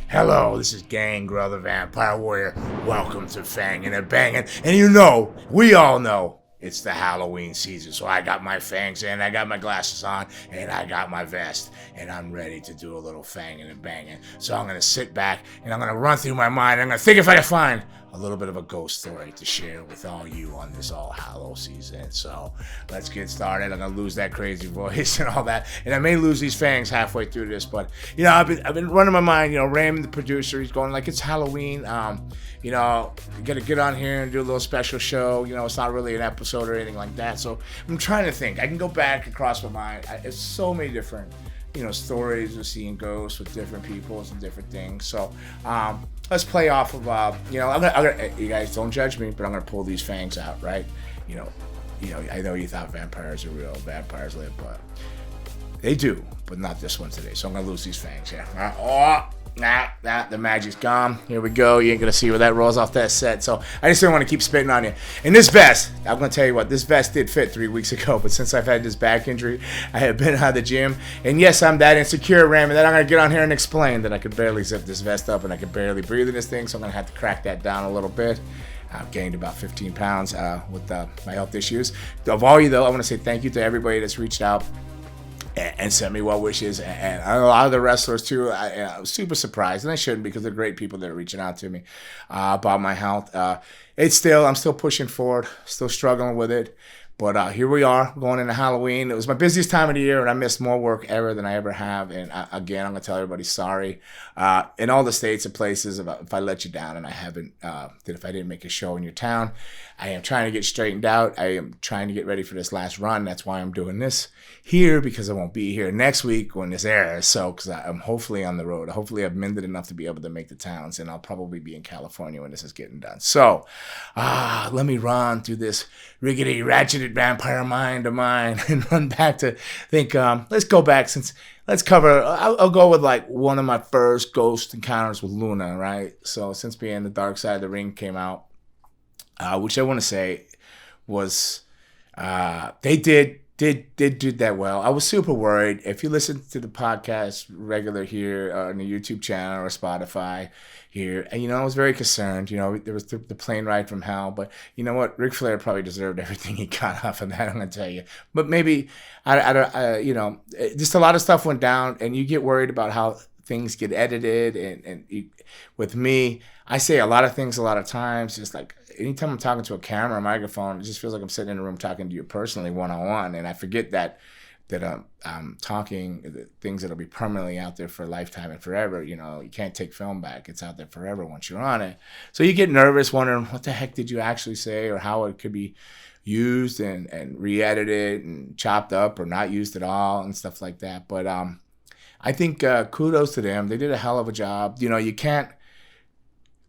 Hello, this is Gangrel the Vampire Warrior. Welcome to Fangin' and Bangin'. And you know, we all know, it's the Halloween season. So I got my fangs in, I got my glasses on, and I got my vest. And I'm ready to do a little fangin' and bangin'. So I'm going to sit back and I'm going to run through my mind. I'm going to think if I can find a little bit of a ghost story to share with all you on this All Hallow season. So let's get started. I'm gonna lose that crazy voice and all that, and I may lose these fangs halfway through this. But I've been running my mind. Raymond, the producer, he's going like it's Halloween. Gotta get on here and do a little special show. It's not really an episode or anything like that. So I'm trying to think. I can go back across my mind. It's so many different stories of seeing ghosts with different peoples and different things. So let's play off of I'm gonna, you guys don't judge me, but I'm gonna pull these fangs out, right? I know you thought vampires are real, vampires live, but they do, but not this one today. So I'm gonna lose these fangs. The magic's gone. Here we go. You ain't gonna see where that rolls off that set. So I just didn't want to keep spitting on you. And this vest, I'm gonna tell you what, this vest did fit 3 weeks ago, but since I've had this back injury, I have been out of the gym. And yes, I'm that insecure, Raymond, that I'm gonna get on here and explain that I could barely zip this vest up and I could barely breathe in this thing. So I'm gonna have to crack that down a little bit. I've gained about 15 pounds with my health issues. Of all you, though, I want to say thank you to everybody that's reached out and sent me well wishes, and a lot of the wrestlers too. I was super surprised, and I shouldn't, because they're great people that are reaching out to me about my health. I'm still pushing forward, still struggling with it, but here we are going into Halloween. It was my busiest time of the year, and I missed more work ever than I ever have. And again, I'm gonna tell everybody sorry. In all the states and places, if I let you down and I haven't, if I didn't make a show in your town, I am trying to get straightened out. I am trying to get ready for this last run. That's why I'm doing this here, because I won't be here next week when this airs. So, because I'm hopefully on the road. Hopefully I've mended enough to be able to make the towns, and I'll probably be in California when this is getting done. So, let me run through this rickety, ratcheted vampire mind of mine and run back to think, let's go back let's cover, I'll go with like one of my first ghost encounters with Luna, right? So since being The Dark Side of the Ring came out, which I want to say was, they did do that well. I was super worried. If you listen to the podcast regular here on the YouTube channel or Spotify here, and I was very concerned. There was the plane ride from hell, but you know what? Ric Flair probably deserved everything he got off of that. I'm gonna tell you. But maybe just a lot of stuff went down, and you get worried about how things get edited. With me, I say a lot of things a lot of times. Just like anytime I'm talking to a camera or microphone, it just feels like I'm sitting in a room talking to you personally, one-on-one, and I forget that I'm talking things that'll be permanently out there for a lifetime and forever. You can't take film back. It's out there forever once you're on it. So you get nervous, wondering what the heck did you actually say, or how it could be used and re-edited and chopped up or not used at all and stuff like that. But I think kudos to them. They did a hell of a job. You can't.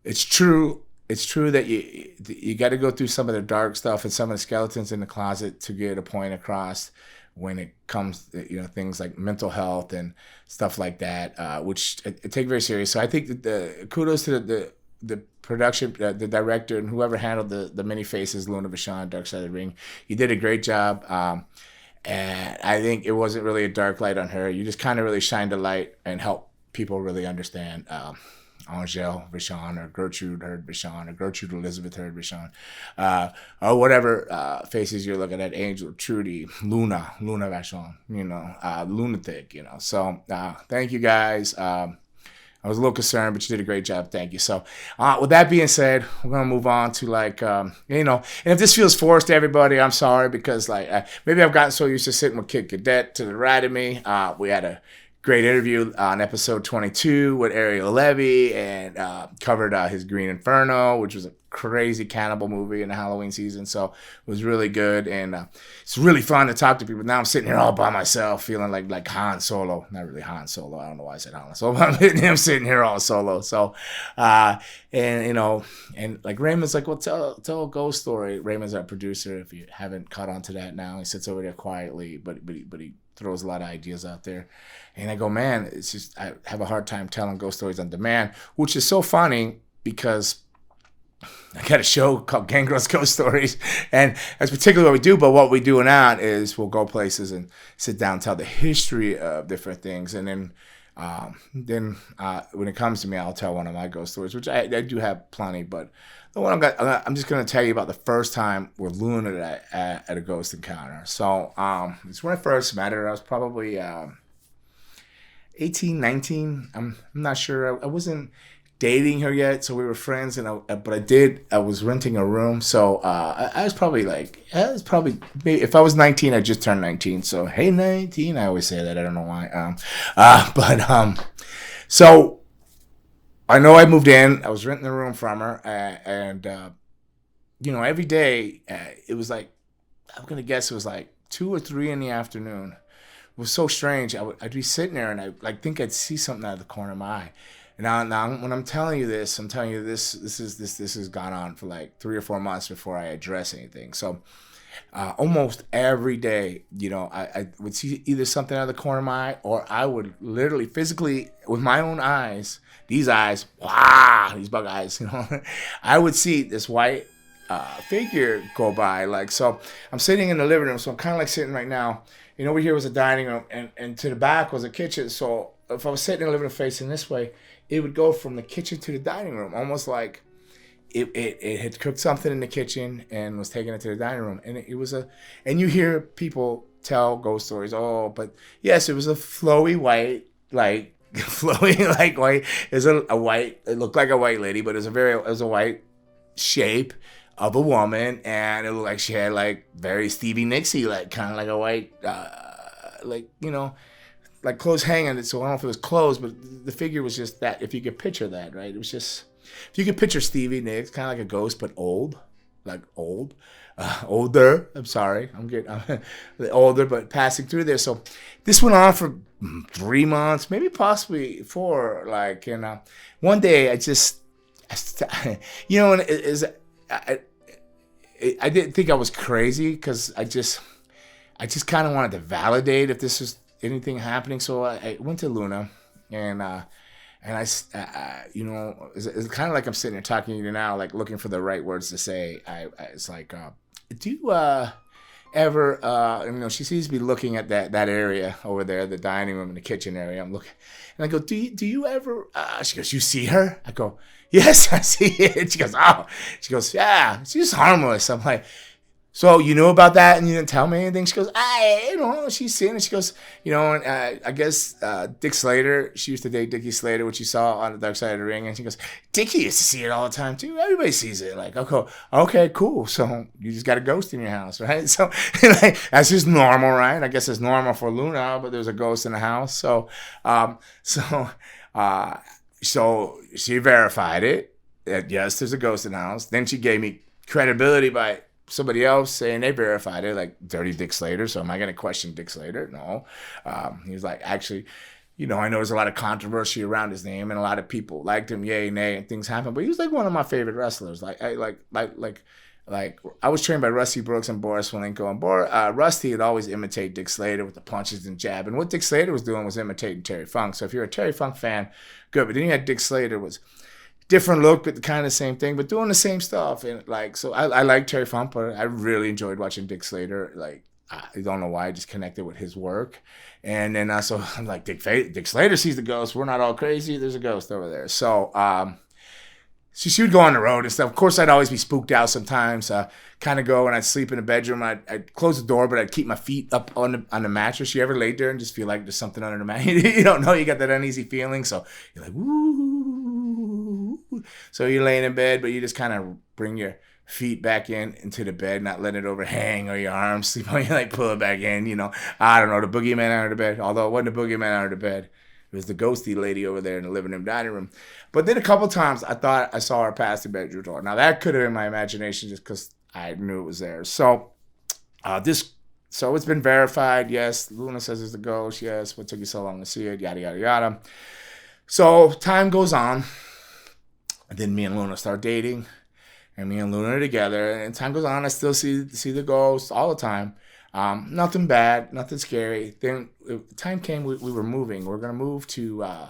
It's true. It's true that you got to go through some of the dark stuff and some of the skeletons in the closet to get a point across when it comes to, things like mental health and stuff like that, which I take very serious. So I think that the kudos to the production, the director, and whoever handled the many faces, Luna Vachon, Dark Side of the Ring. You did a great job. And I think it wasn't really a dark light on her. You just kind of really shined a light and helped people really understand Angel Vachon, or Gertrude Heard Vachon, or Gertrude Elizabeth Heard Vachon, or whatever faces you're looking at. Angel, Trudy, Luna Vachon, lunatic, So thank you guys. I was a little concerned, but you did a great job. Thank you. So with that being said, we're going to move on to and if this feels forced to everybody, I'm sorry, because maybe I've gotten so used to sitting with Kid Cadet to the right of me. We had a great interview on episode 22 with Ariel Levy, and covered his Green Inferno, which was a crazy cannibal movie in the Halloween season. So it was really good, and it's really fun to talk to people. Now I'm sitting here all by myself, feeling like Han Solo. Not really Han Solo. I don't know why I said Han Solo. I'm sitting here all solo. So, and like Raymond's like, well, tell a ghost story. Raymond's our producer. If you haven't caught on to that now, he sits over there quietly, but he throws a lot of ideas out there. And I go, man, it's just, I have a hard time telling ghost stories on demand, which is so funny because I got a show called Gangrels Stories, and that's particularly what we do. But what we do now is we'll go places and sit down and tell the history of different things, and then when it comes to me, I'll tell one of my ghost stories, which I do have plenty. But the one I'm just going to tell you about the first time with Luna at a ghost encounter. So it's when I first met her. I was probably 18, 19. I'm not sure. I wasn't dating her yet, so we were friends, I was renting a room, so I was probably if I was 19, I just turned 19, so hey 19, I always say that, I don't know why, so I know I moved in, I was renting a room from her, and every day, it was like, I'm gonna guess it was like 2 or 3 in the afternoon. It was so strange. I'd be sitting there and I think I'd see something out of the corner of my eye. Now, when I'm telling you this, this has gone on for like 3 or 4 months before I address anything. So almost every day, I would see either something out of the corner of my eye, or I would literally physically with my own eyes, these eyes, wow, these bug eyes, I would see this white figure go by. Like, so I'm sitting in the living room, so I'm kind of like sitting right now. Over here was a dining room, and to the back was a kitchen. So if I was sitting in the living room facing this way, it would go from the kitchen to the dining room, almost like it had cooked something in the kitchen and was taking it to the dining room. And it was and you hear people tell ghost stories. Oh, but yes, it was a flowy white, like flowy like white. It was a white. It looked like a white lady, but it was a white shape of a woman, and it looked like she had like very Stevie Nicks-y, like kind of like a white, like clothes hanging. So I don't know if it was clothes, but the figure was just that. If you could picture that, right? It was just, if you could picture Stevie Nicks, kind of like a ghost, but old, like older. I'm sorry, I'm older, but passing through there. So this went on for 3 months, maybe possibly 4. Like, one day I didn't think I was crazy, because I just kind of wanted to validate if this was anything happening. So I went to Luna, and it's kind of like I'm sitting here talking to you now, like looking for the right words to say. It's like, do you ever, she seems to be looking at that area over there, the dining room and the kitchen area. I'm looking, and I go, do you ever? She goes, you see her? I go, yes, I see it. She goes, oh. She goes, yeah, she's harmless. I'm like, so you knew about that and you didn't tell me anything? She goes, she's seen it. She goes, I guess Dick Slater, she used to date Dickie Slater, which you saw on The Dark Side of the Ring. And she goes, Dickie used to see it all the time too. Everybody sees it. Like, okay, okay, cool. So you just got a ghost in your house, right? So like, that's just normal, right? I guess it's normal for Luna, but there's a ghost in the house. So she verified it. That yes, there's a ghost in the house. Then she gave me credibility by somebody else saying they verified it, like Dirty Dick Slater. So am I going to question Dick Slater? No. He was like, actually, I know there's a lot of controversy around his name, and a lot of people liked him, yay, nay, and things happened. But he was like one of my favorite wrestlers. Like I was trained by Rusty Brooks and Boris Malenko, and Rusty would always imitate Dick Slater with the punches and jab. And what Dick Slater was doing was imitating Terry Funk. So if you're a Terry Funk fan, good. But then you had Dick Slater was different look, but kind of the same thing, but doing the same stuff. And like, so I like Terry Funk, but I really enjoyed watching Dick Slater. Like, I don't know why, I just connected with his work. And then so I'm like, Dick Slater sees the ghost. We're not all crazy. There's a ghost over there. So she would go on the road and stuff. Of course, I'd always be spooked out sometimes. Kind of go and I'd sleep in the bedroom. I'd close the door, but I'd keep my feet up on the mattress. You ever laid there and just feel like there's something under the mattress? You don't know. You got that uneasy feeling. So you're like, woo. So you're laying in bed, but you just kind of bring your feet back into the bed, not letting it overhang, or your arms sleep on you, like pull it back in. I don't know, the boogeyman under the bed. Although it wasn't the boogeyman under the bed. It was the ghosty lady over there in the living room, dining room. But then a couple times I thought I saw her pass the bedroom door. Now that could have been my imagination, just because I knew it was there. So so it's been verified. Yes, Luna says it's a ghost. Yes, what took you so long to see it? Yada yada yada. So time goes on, and then me and Luna start dating, and me and Luna are together. And time goes on, I still see the ghost all the time. Nothing bad, nothing scary. Then time came, we were moving. We were going to move to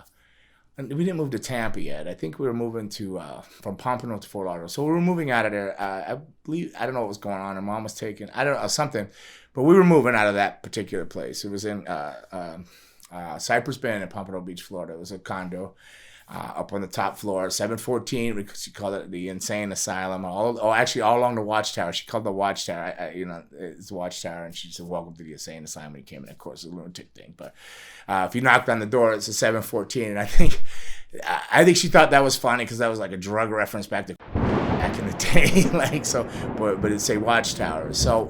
and we didn't move to Tampa yet. I think we were moving to from Pompano to Fort Lauderdale. So we were moving out of there. I believe, I don't know what was going on. Her mom was taking, I don't know, something, but we were moving out of that particular place. It was in Cypress Bend in Pompano Beach, Florida. It was a condo. Up on the top floor, 714, because she called it the insane asylum. Actually, all along the Watchtower. She called the Watchtower. It's the Watchtower, and she said, "Welcome to the insane asylum." When he came in, of course, it's a lunatic thing. But if you knocked on the door, it's a 714, and I think she thought that was funny because that was like a drug reference back in the day, like so. But it'd say Watchtower. So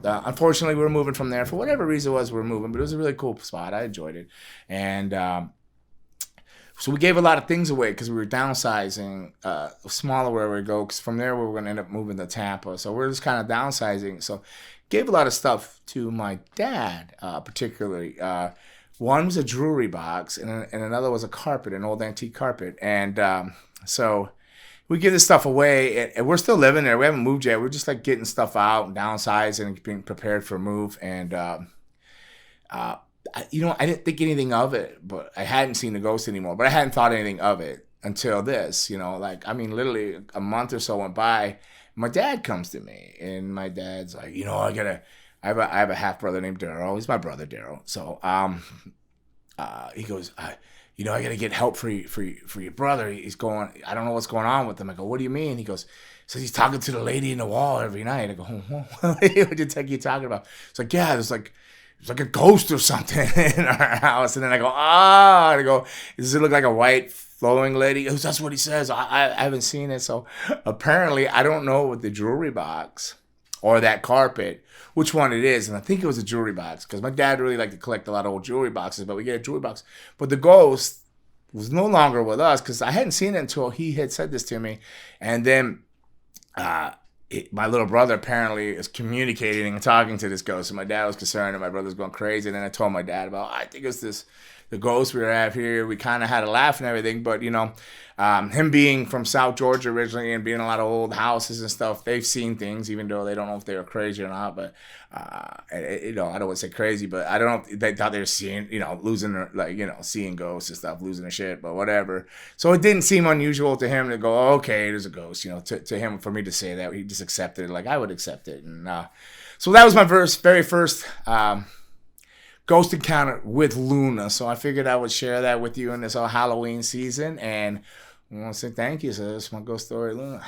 unfortunately, we were moving from there for whatever reason it was. We were moving, but it was a really cool spot. I enjoyed it, and. So we gave a lot of things away because we were downsizing, smaller where we go. Because from there we were going to end up moving to Tampa. So we're just kind of downsizing. So gave a lot of stuff to my dad, particularly. One was a jewelry box, and another was a carpet, an old antique carpet. And so we give this stuff away, and we're still living there. We haven't moved yet. We're just like getting stuff out and downsizing and being prepared for a move. And I didn't think anything of it, but I hadn't seen the ghost anymore. But I hadn't thought anything of it until this, literally a month or so went by. My dad comes to me, and my dad's like, I have a half brother named Daryl. He's my brother, Daryl. So, he goes, I gotta get help for your brother. He's going, I don't know what's going on with him. I go, what do you mean? He goes, so he's talking to the lady in the wall every night. I go, what the heck are you talking about? It's like, yeah, it's like a ghost or something in our house. And then I go, I go, does it look like a white flowing lady? He goes, that's what he says. I haven't seen it. So apparently I don't know with the jewelry box or that carpet, which one it is. And I think it was a jewelry box because my dad really liked to collect a lot of old jewelry boxes, but we get a jewelry box. But the ghost was no longer with us because I hadn't seen it until he had said this to me. And then, my little brother apparently is communicating and talking to this ghost, and my dad was concerned, and my brother's going crazy. And then I told my dad about, I think it's the ghost we have here. We kind of had a laugh and everything, but him being from South Georgia originally and being in a lot of old houses and stuff, they've seen things, even though they don't know if they were crazy or not. But I don't want to say crazy, but I don't know if they thought they were seeing, losing their, seeing ghosts and stuff, losing their shit, but whatever. So it didn't seem unusual to him to go, oh, okay, there's a ghost. To him, for me to say that, he just accepted it like I would accept it. And so that was my very first ghost encounter with Luna. So I figured I would share that with you in this Halloween season. And I want to say thank you. So this is my ghost story, Luna.